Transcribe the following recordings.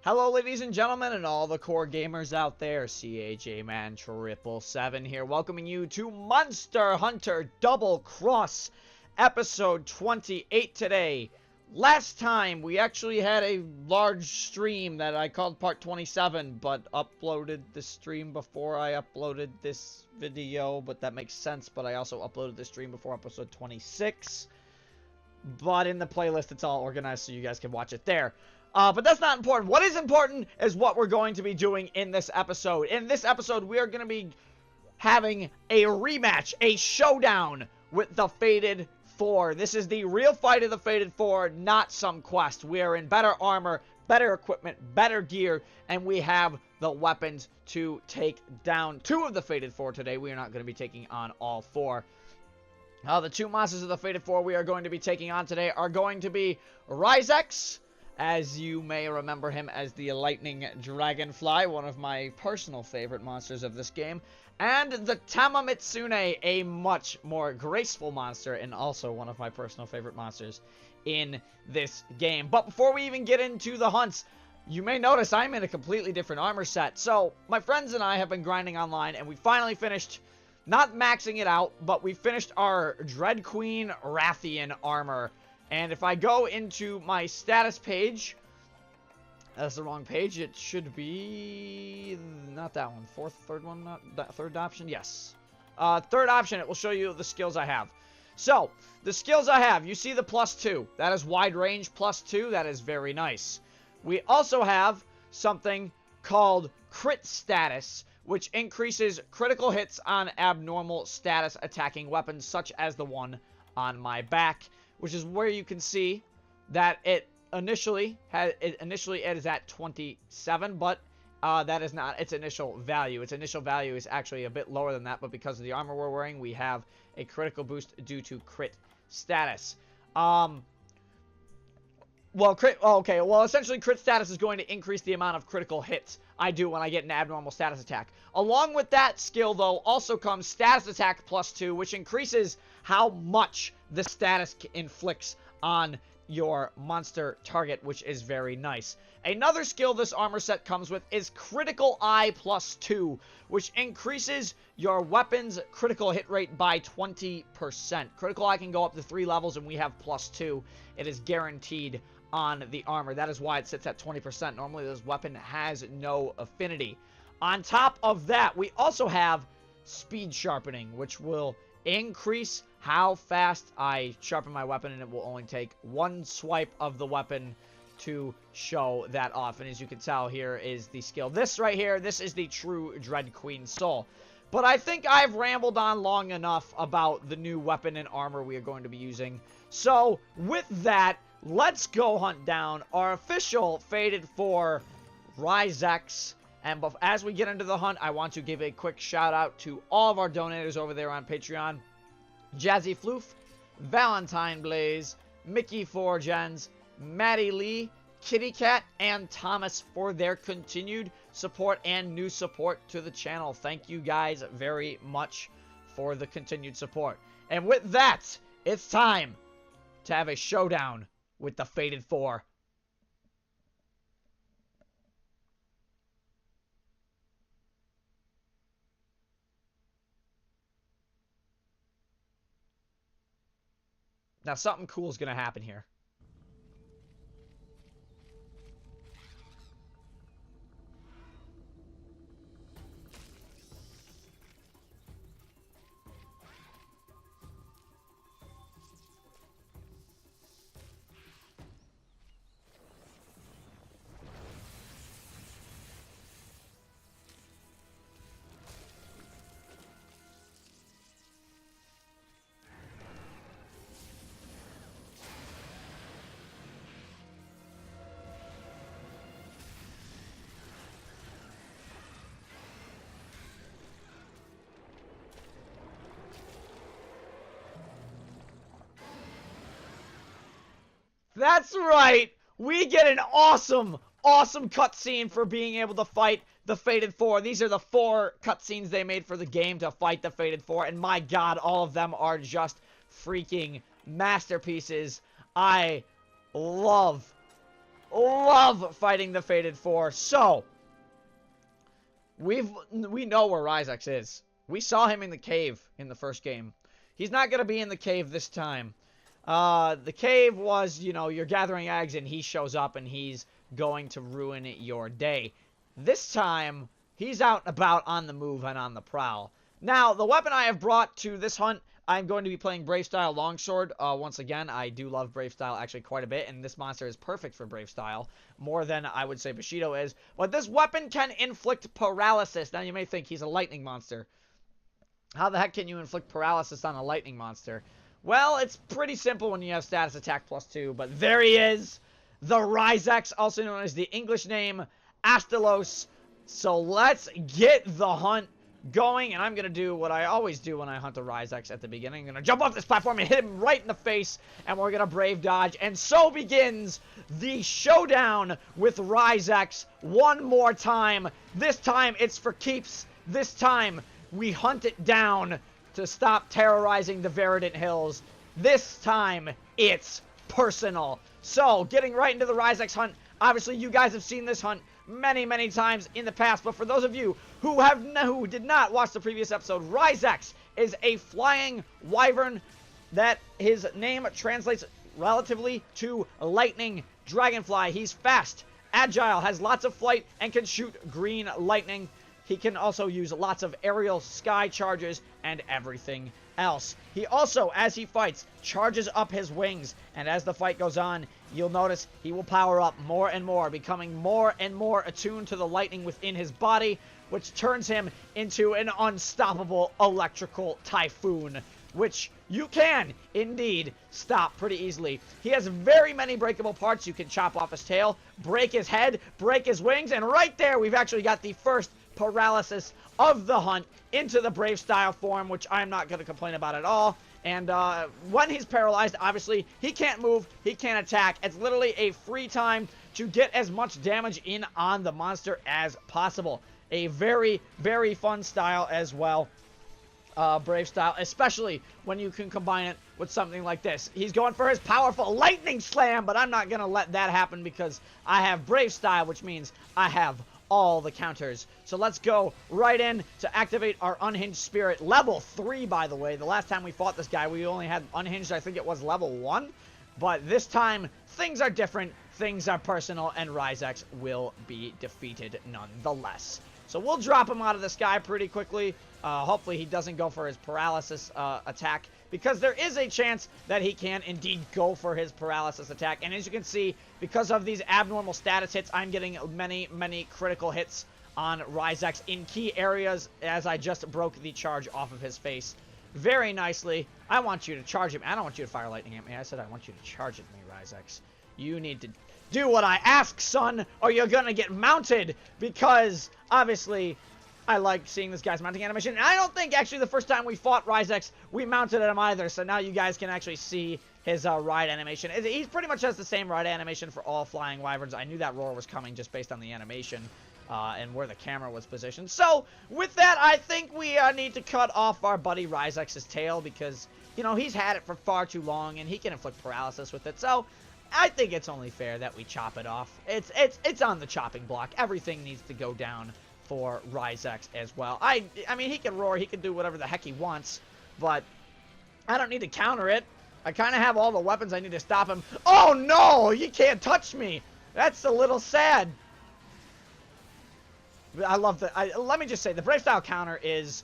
Hello, ladies and gentlemen, and all the core gamers out there. CHAman777 here, welcoming you to Monster Hunter Double Cross, episode 28 today. Last time, we actually had a large stream that I called part 27, but uploaded the stream before I uploaded this video, but that makes sense, but I also uploaded the stream before episode 26. But in the playlist, it's all organized so you guys can watch it there. But that's not important. What is important is what we're going to be doing in this episode. In this episode, we are going to be having a rematch, a showdown with the Fated 4. This is the real fight of the Fated 4, not some quest. We are in better armor, better equipment, better gear, and we have the weapons to take down 2 of the Fated 4 today. We are not going to be taking on all 4. The 2 monsters of the Fated 4 we are going to be taking on today are going to be MHXX, as you may remember him as the Lightning Dragonfly, one of my personal favorite monsters of this game, and the Tamamitsune, a much more graceful monster and also one of my personal favorite monsters in this game. But before we even get into the hunts, you may notice I'm in a completely different armor set. So my friends and I have been grinding online, and we finally finished, not maxing it out, but we finished our Dread Queen Rathian armor. And if I go into my status page, that's the wrong page. It should be not that one. Third one, not that third option. Yes, third option. It will show you the skills I have. So the skills I have, you see the +2. That is wide range +2. That is very nice. We also have something called crit status, which increases critical hits on abnormal status attacking weapons, such as the one on my back, which is where you can see that it initially is at 27, but that is not its initial value. Its initial value is actually a bit lower than that, but because of the armor we're wearing, we have a critical boost due to crit status. Essentially crit status is going to increase the amount of critical hits I do when I get an abnormal status attack. Along with that skill, though, also comes status attack +2, which increases how much the status inflicts on your monster target, which is very nice. Another skill this armor set comes with is critical eye +2, which increases your weapon's critical hit rate by 20%. Critical eye can go up to 3 levels, and we have +2. It is guaranteed on the armor. That is why it sits at 20%. Normally, this weapon has no affinity. On top of that, we also have speed sharpening, which will increase how fast I sharpen my weapon, and it will only take 1 swipe of the weapon to show that off. And as you can tell, here is the skill. This right here, this is the true Dread Queen Soul. But I think I've rambled on long enough about the new weapon and armor we are going to be using. So, with that, let's go hunt down our official Fated 4 MHXX. And as we get into the hunt, I want to give a quick shout out to all of our donators over there on Patreon. Jazzy Floof, Valentine Blaze, MickeyPhorGens, MaddiLeigh, Kitty Cat, and Thomas for their continued support and new support to the channel. Thank you guys very much for the continued support. And with that, it's time to have a showdown with the Fated 4. Now, something cool is going to happen here. That's right! We get an awesome cutscene for being able to fight the Fated 4. These are the 4 cutscenes they made for the game to fight the Fated 4, and my god, all of them are just freaking masterpieces. I love love fighting the Fated Four. So, we know where MHXX is. We saw him in the cave in the first game. He's not going to be in the cave this time. The cave was, you know, you're gathering eggs and he shows up and he's going to ruin your day. This time, he's out and about on the move and on the prowl. Now, the weapon I have brought to this hunt, I'm going to be playing Brave Style Longsword. Once again, I do love Brave Style actually quite a bit, and this monster is perfect for Brave Style, more than I would say Bushido is. But this weapon can inflict paralysis. Now, you may think he's a lightning monster. How the heck can you inflict paralysis on a lightning monster? Well, it's pretty simple when you have status attack +2, but there he is. The MHXX, also known as the English name, Astalos. So let's get the hunt going, and I'm going to do what I always do when I hunt a MHXX at the beginning. I'm going to jump off this platform and hit him right in the face, and we're going to brave dodge. And so begins the showdown with MHXX one more time. This time, it's for keeps. This time, we hunt it down to stop terrorizing the Verdant Hills. This time, it's personal. So, getting right into the MHXX hunt. Obviously, you guys have seen this hunt many, many times in the past, but for those of you who did not watch the previous episode, MHXX is a flying wyvern that his name translates relatively to lightning dragonfly. He's fast, agile, has lots of flight, and can shoot green lightning. He can also use lots of aerial sky charges and everything else. He also, as he fights, charges up his wings, and as the fight goes on, you'll notice he will power up more and more, becoming more and more attuned to the lightning within his body, which turns him into an unstoppable electrical typhoon, which you can, indeed, stop pretty easily. He has very many breakable parts. You can chop off his tail, break his head, break his wings, and right there, we've actually got the first paralysis of the hunt into the Brave Style form, which I'm not going to complain about at all. And when he's paralyzed, obviously, he can't move, he can't attack. It's literally a free time to get as much damage in on the monster as possible. A very, very fun style as well. Brave Style, especially when you can combine it with something like this. He's going for his powerful lightning slam, but I'm not going to let that happen because I have Brave Style, which means I have all the counters. So let's go right in to activate our Unhinged Spirit. Level 3, by the way. The last time we fought this guy, we only had Unhinged, I think it was level 1. But this time, things are different, things are personal, and MHXX will be defeated nonetheless. So we'll drop him out of the sky pretty quickly. Hopefully he doesn't go for his paralysis attack, because there is a chance that he can indeed go for his paralysis attack. And as you can see, because of these abnormal status hits, I'm getting many, many critical hits on MHXX in key areas as I just broke the charge off of his face very nicely. I want you to charge him. I don't want you to fire lightning at me. I said I want you to charge at me, MHXX. You need to do what I ask, son, or you're gonna get mounted, because obviously I like seeing this guy's mounting animation. And I don't think actually the first time we fought MHXX, we mounted him either, so now you guys can actually see his ride animation. He pretty much has the same ride animation for all flying wyverns. I knew that roar was coming just based on the animation and where the camera was positioned. So with that, I think we need to cut off our buddy MHXX's tail, because, you know, he's had it for far too long and he can inflict paralysis with it. So I think it's only fair that we chop it off. It's on the chopping block. Everything needs to go down for MHXX as well. I mean, he can roar, he can do whatever the heck he wants, but I don't need to counter it. I kind of have all the weapons I need to stop him. Oh no, you can't touch me. That's a little sad. I love the, let me just say, the Brave Style counter is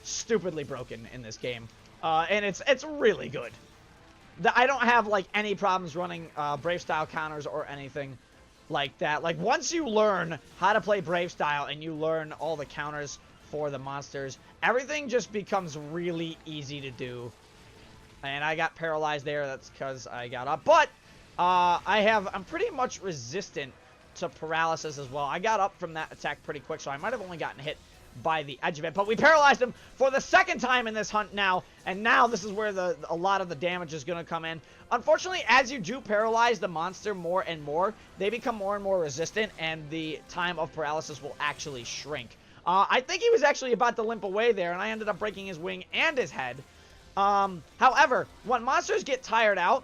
stupidly broken in this game, and it's really good. I don't have like any problems running Brave Style counters or anything like that. Like, once you learn how to play Brave Style and you learn all the counters for the monsters, everything just becomes really easy to do. And I got paralyzed there. That's because I got up. But I'm pretty much resistant to paralysis as well. I got up from that attack pretty quick, so I might have only gotten hit by the edge of it, but we paralyzed him for the second time in this hunt now, and now this is where a lot of the damage is going to come in. Unfortunately, as you do paralyze the monster more and more, they become more and more resistant, and the time of paralysis will actually shrink. I think he was actually about to limp away there, and I ended up breaking his wing and his head. However, when monsters get tired out,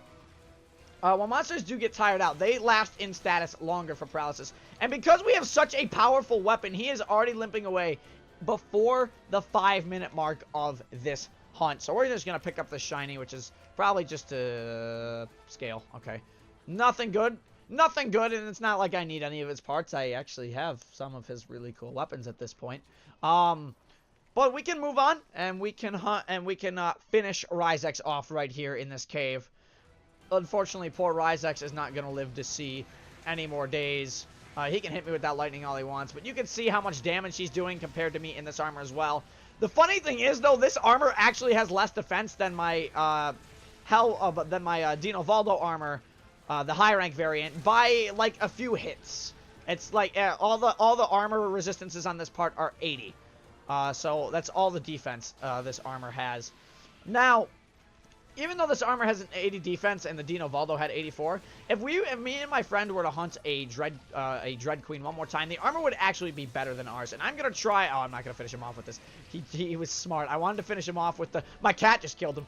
When monsters do get tired out, they last in status longer for paralysis. And because we have such a powerful weapon, he is already limping away before the 5-minute mark of this hunt. So we're just going to pick up the shiny, which is probably just a scale. Okay. Nothing good. Nothing good, and it's not like I need any of his parts. I actually have some of his really cool weapons at this point. But we can move on, and we can hunt, and we can finish RyzeX off right here in this cave. Unfortunately, poor RyzeX is not going to live to see any more days. He can hit me with that lightning all he wants, but you can see how much damage he's doing compared to me in this armor as well. The funny thing is, though, this armor actually has less defense than my Dino Valdo armor, the high rank variant, by like a few hits. It's like all the armor resistances on this part are 80. So that's all the defense this armor has. Now, even though this armor has an 80 defense and the Dino Valdo had 84, if me and my friend were to hunt a Dread Queen one more time, the armor would actually be better than ours. And I'm gonna try. Oh, I'm not gonna finish him off with this. He was smart. I wanted to finish him off with the. My cat just killed him.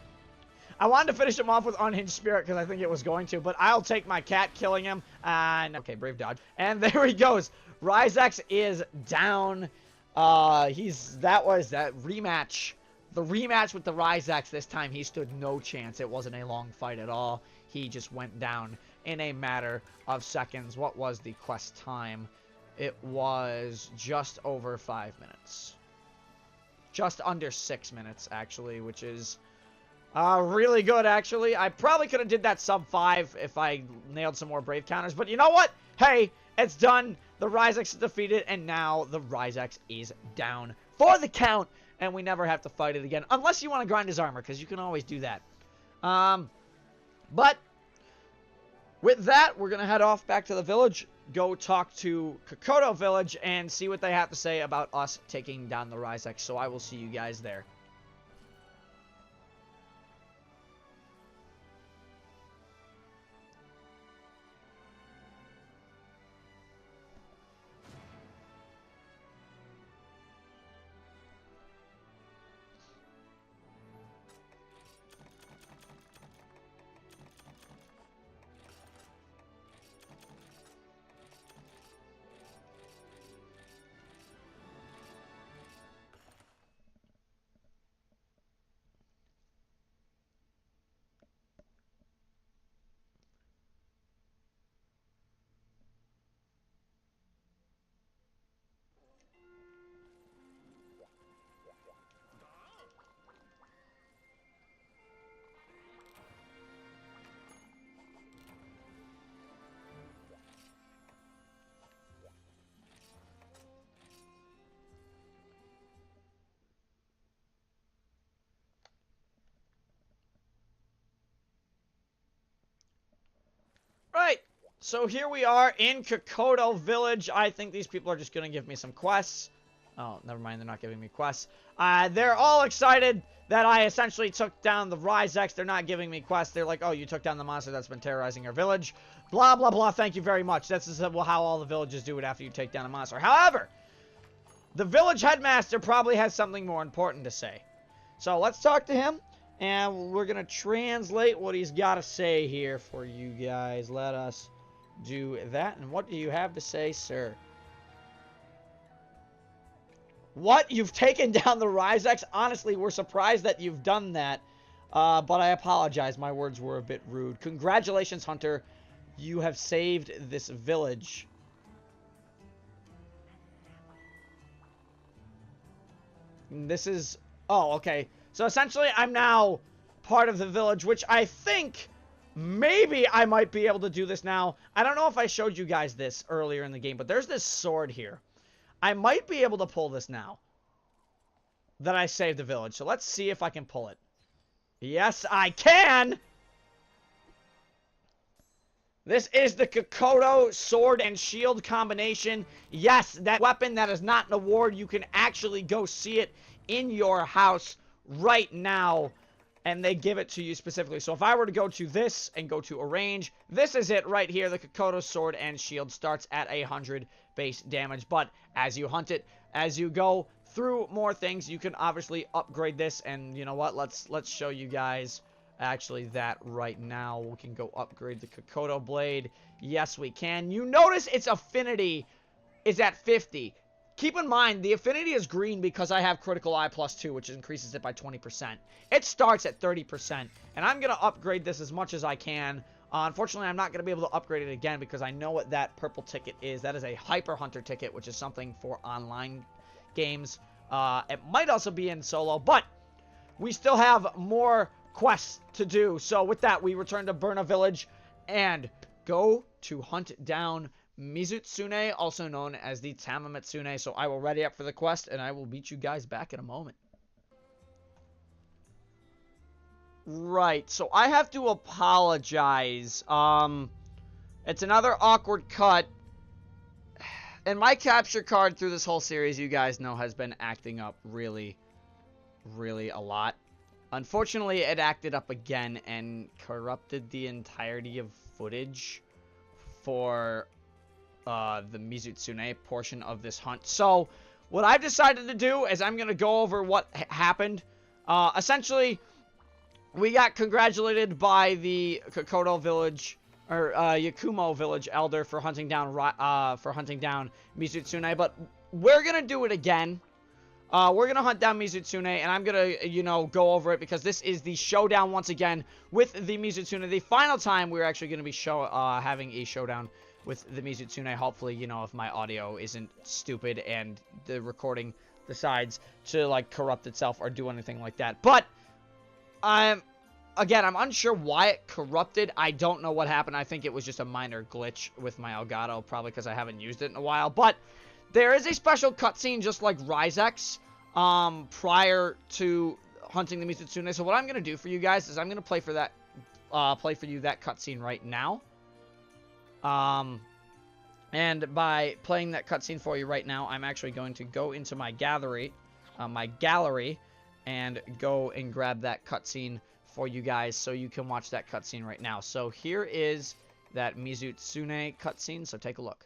I wanted to finish him off with Unhinged Spirit because I think it was going to, but I'll take my cat killing him. And okay, brave dodge. And there he goes. RyzeX is down. That was that rematch. The rematch with the RyzeX this time, he stood no chance. It wasn't a long fight at all. He just went down in a matter of seconds. What was the quest time? It was just over 5 minutes. Just under 6 minutes, actually, which is really good, actually. I probably could have did that sub 5 if I nailed some more Brave counters. But you know what? Hey, it's done. The RyzeX is defeated, and now the RyzeX is down for the count. And we never have to fight it again. Unless you want to grind his armor, because you can always do that. But with that, we're going to head off back to the village. Go talk to Kokoto Village and see what they have to say about us taking down the RyzeX. So I will see you guys there. Right, so here we are in Kokoto Village. I think these people are just going to give me some quests. Oh, never mind, they're not giving me quests. They're all excited that I essentially took down the RyzeX. They're not giving me quests. They're like, oh, you took down the monster that's been terrorizing our village. Blah, blah, blah, thank you very much. This is how all the villages do it after you take down a monster. However, the village headmaster probably has something more important to say. So let's talk to him. And we're going to translate what he's got to say here for you guys. Let us do that. And what do you have to say, sir? What? You've taken down the RyzeX? Honestly, we're surprised that you've done that. But I apologize. My words were a bit rude. Congratulations, Hunter. You have saved this village. And this is... Oh, okay. So essentially, I'm now part of the village, which I think maybe I might be able to do this now. I don't know if I showed you guys this earlier in the game, but there's this sword here. I might be able to pull this now that I saved the village. So let's see if I can pull it. Yes, I can! This is the Kokoto sword and shield combination. Yes, that weapon that is not an award. You can actually go see it in your house right now, and they give it to you specifically. So if I were to go to this and go to arrange, this is it right here. The Kokoto sword and shield starts at 100 base damage, but as you hunt it, as you go through more things, you can obviously upgrade this. And you know what, let's show you guys actually that right now. We can go upgrade the Kokoto Blade. Yes, we can. You notice its affinity is at 50. Keep in mind, the affinity is green because I have Critical Eye +2, which increases it by 20%. It starts at 30%, and I'm going to upgrade this as much as I can. Unfortunately, I'm not going to be able to upgrade it again because I know what that purple ticket is. That is a Hyper Hunter ticket, which is something for online games. It might also be in solo, but we still have more quests to do. So with that, we return to Burna Village and go to hunt down Mizutsune, also known as the Tamametsune. So I will ready up for the quest, and I will meet you guys back in a moment. Right, so I have to apologize. It's another awkward cut. And my capture card through this whole series, you guys know, has been acting up really a lot. Unfortunately, it acted up again and corrupted the entirety of footage for the Mizutsune portion of this hunt. So, what I've decided to do is I'm going to go over what happened. Essentially, we got congratulated by the Kokoto Village, or Yakumo Village Elder for hunting down Mizutsune, but we're going to do it again. We're going to hunt down Mizutsune, and I'm going to, you know, go over it because this is the showdown once again with the Mizutsune. The final time we're actually going to be having a showdown with the Mizutsune. Hopefully, you know, if my audio isn't stupid and the recording decides to, like, corrupt itself or do anything like that. But, again, I'm unsure why it corrupted. I don't know what happened. I think it was just a minor glitch with my Elgato, probably because I haven't used it in a while. But there is a special cutscene, just like RiseX, prior to hunting the Mizutsune. So what I'm going to do for you guys is I'm going to play for you that cutscene right now. And by playing that cutscene for you right now, I'm actually going to go into my gallery, and go and grab that cutscene for you guys so you can watch that cutscene right now. So here is that Mizutsune cutscene, so take a look.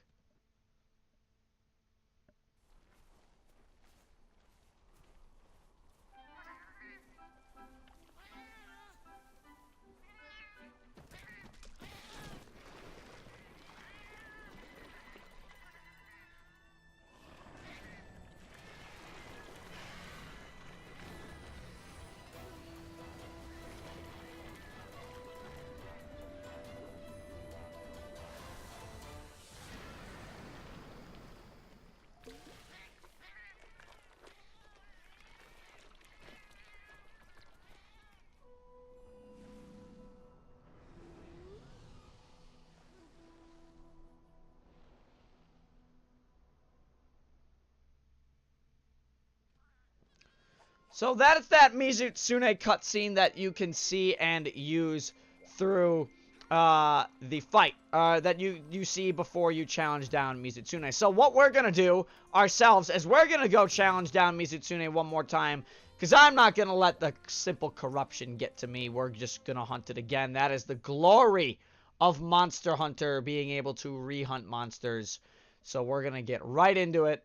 So that is that Mizutsune cutscene that you can see and use through the fight that you see before you challenge down Mizutsune. So what we're going to do ourselves is we're going to go challenge down Mizutsune one more time, because I'm not going to let the simple corruption get to me. We're just going to hunt it again. That is the glory of Monster Hunter, being able to re-hunt monsters. So we're going to get right into it.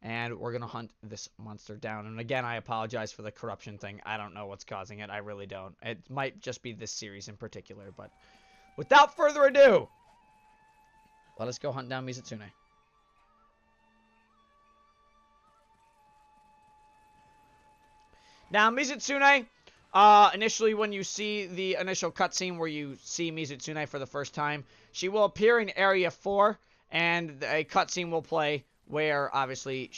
And we're going to hunt this monster down. And again, I apologize for the corruption thing. I don't know what's causing it. I really don't. It might just be this series in particular. But without further ado, let us go hunt down Mizutsune. Now, Mizutsune, initially when you see the initial cutscene where you see Mizutsune for the first time, she will appear in Area 4, and a cutscene will play where, obviously,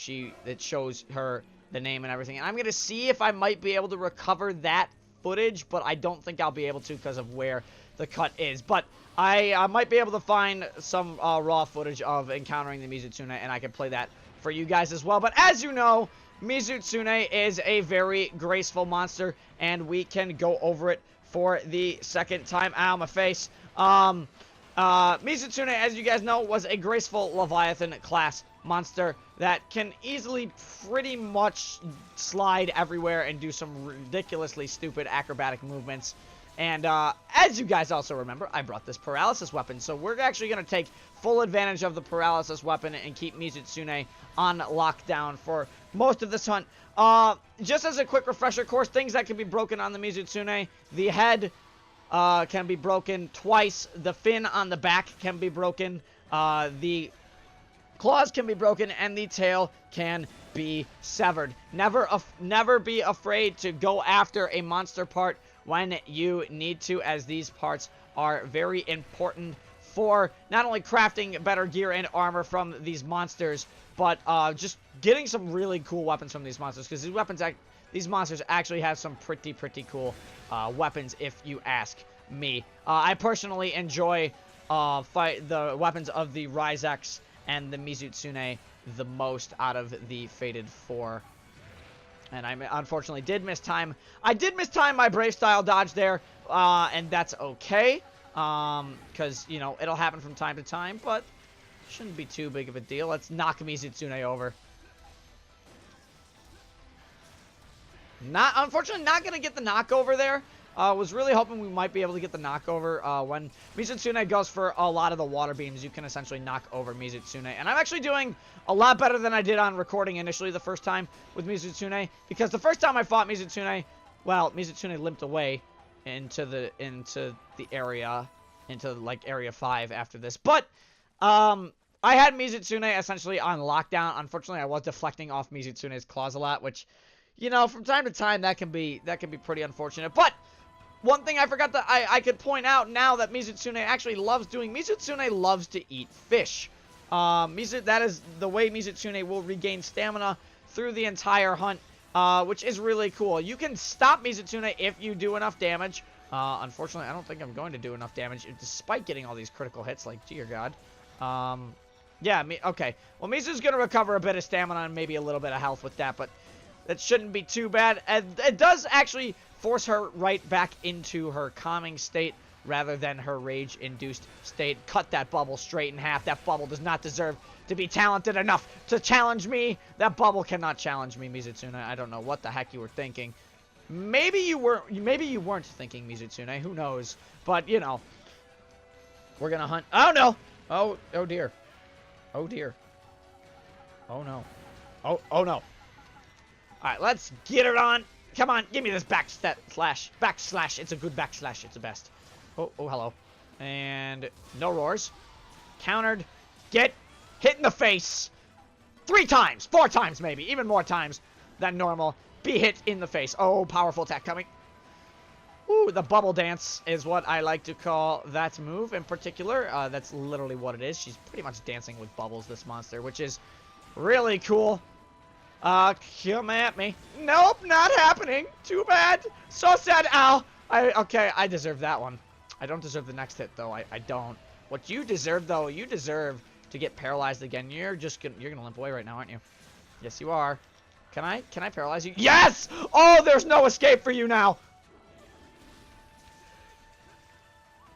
it shows her the name and everything. And I'm going to see if I might be able to recover that footage, but I don't think I'll be able to because of where the cut is. But I might be able to find some raw footage of encountering the Mizutsune, and I can play that for you guys as well. But as you know, Mizutsune is a very graceful monster, and we can go over it for the second time. Ow, my face. Mizutsune, as you guys know, was a graceful Leviathan class monster that can easily pretty much slide everywhere and do some ridiculously stupid acrobatic movements. And as you guys also remember, I brought this paralysis weapon. So we're actually going to take full advantage of the paralysis weapon and keep Mizutsune on lockdown for most of this hunt. Just as a quick refresher course, things that can be broken on the Mizutsune. The head can be broken twice. The fin on the back can be broken. The claws can be broken, and the tail can be severed. Never be afraid to go after a monster part when you need to, as these parts are very important for not only crafting better gear and armor from these monsters, but just getting some really cool weapons from these monsters, because these monsters actually have some pretty cool weapons, if you ask me. I personally enjoy the weapons of the MHXX and the Mizutsune the most out of the Fated 4. And I unfortunately did miss time. I did miss time my Brave Style dodge there, and that's okay. Because, you know, it'll happen from time to time, but shouldn't be too big of a deal. Let's knock Mizutsune over. Unfortunately, not going to get the knockover there. Was really hoping we might be able to get the knockover. When Mizutsune goes for a lot of the water beams, you can essentially knock over Mizutsune. And I'm actually doing a lot better than I did on recording initially the first time with Mizutsune, because the first time I fought Mizutsune, well, Mizutsune limped away into the area, into like area 5 after this. But I had Mizutsune essentially on lockdown. Unfortunately, I was deflecting off Mizutsune's claws a lot, which, you know, from time to time that can be pretty unfortunate. But one thing I forgot that I could point out now that Mizutsune actually loves doing, Mizutsune loves to eat fish. That is the way Mizutsune will regain stamina through the entire hunt, which is really cool. You can stop Mizutsune if you do enough damage. Unfortunately, I don't think I'm going to do enough damage, despite getting all these critical hits, like, dear God. Yeah, okay. Well, Mizu's going to recover a bit of stamina and maybe a little bit of health with that, but that shouldn't be too bad. It does actually force her right back into her calming state rather than her rage-induced state. Cut that bubble straight in half. That bubble does not deserve to be talented enough to challenge me. That bubble cannot challenge me, Mizutsune. I don't know what the heck you were thinking. Maybe you weren't thinking, Mizutsune. Who knows? But, you know, we're going to hunt. Oh, no. Oh, dear. Oh, dear. Oh, no. Oh, no. All right, let's get it on. Come on, give me this backslash. Backslash. It's a good backslash. It's the best. Oh, hello. And no roars. Countered. Get hit in the face. 3 times. 4 times, maybe. Even more times than normal. Be hit in the face. Oh, powerful attack coming. Ooh, the bubble dance is what I like to call that move in particular. That's literally what it is. She's pretty much dancing with bubbles, this monster, which is really cool. Come at me. Nope, not happening. Too bad. So sad. Ow. Okay, I deserve that one. I don't deserve the next hit, though. I don't. What you deserve, though, you deserve to get paralyzed again. You're gonna limp away right now, aren't you? Yes, you are. Can I paralyze you? Yes! Oh, there's no escape for you now.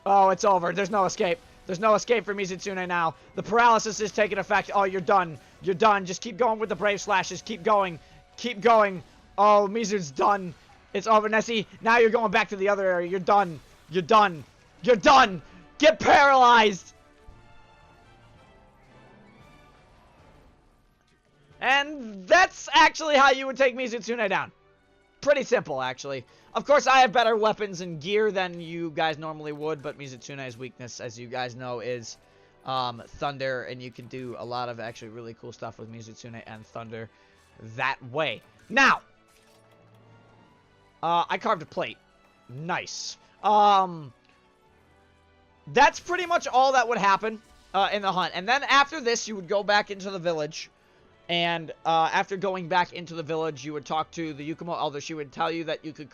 Oh, it's over. There's no escape. There's no escape for Mizutsune now. The paralysis is taking effect. Oh, you're done. You're done. Just keep going with the brave slashes. Keep going. Keep going. Oh, Mizu's done. It's over, Nessie. Now you're going back to the other area. You're done. You're done. You're done. Get paralyzed. And that's actually how you would take Mizutsune down. Pretty simple, actually. Of course, I have better weapons and gear than you guys normally would, but Mizutsune's weakness, as you guys know, is Thunder, and you can do a lot of actually really cool stuff with Mizutsune and Thunder that way. Now, I carved a plate. Nice. That's pretty much all that would happen in the hunt. And then after this, you would go back into the village. And after going back into the village, you would talk to the Yukumo Elder. She would tell you that you could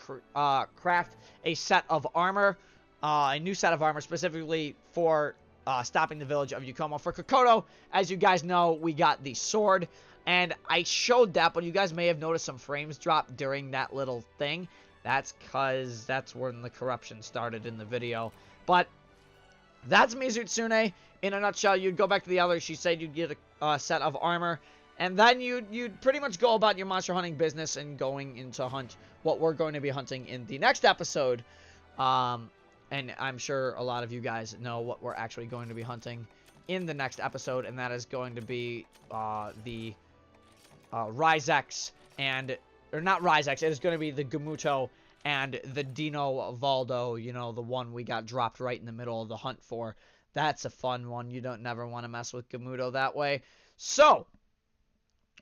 craft a set of armor, a new set of armor specifically for stopping the village of Yukumo. For Kokoto, as you guys know, we got the sword. And I showed that, but you guys may have noticed some frames drop during that little thing. That's because that's when the corruption started in the video. But that's Mizutsune. In a nutshell, you'd go back to the Elder. She said you'd get a set of armor. And then you'd pretty much go about your monster hunting business and going into hunt what we're going to be hunting in the next episode, And I'm sure a lot of you guys know what we're actually going to be hunting in the next episode, and that is going to be the RyZeX and, or not RyZeX, it is going to be the Gamuto and the Dino Valdo, you know, the one we got dropped right in the middle of the hunt for. That's a fun one. You don't never want to mess with Gamuto that way. So,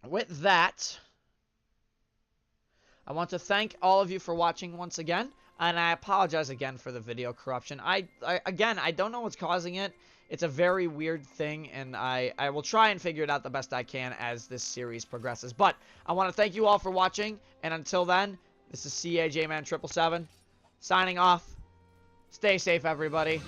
with that, I want to thank all of you for watching once again, and I apologize again for the video corruption. Again, I don't know what's causing it. It's a very weird thing, and I will try and figure it out the best I can as this series progresses. But I want to thank you all for watching, and until then, this is CAJman777 signing off. Stay safe, everybody.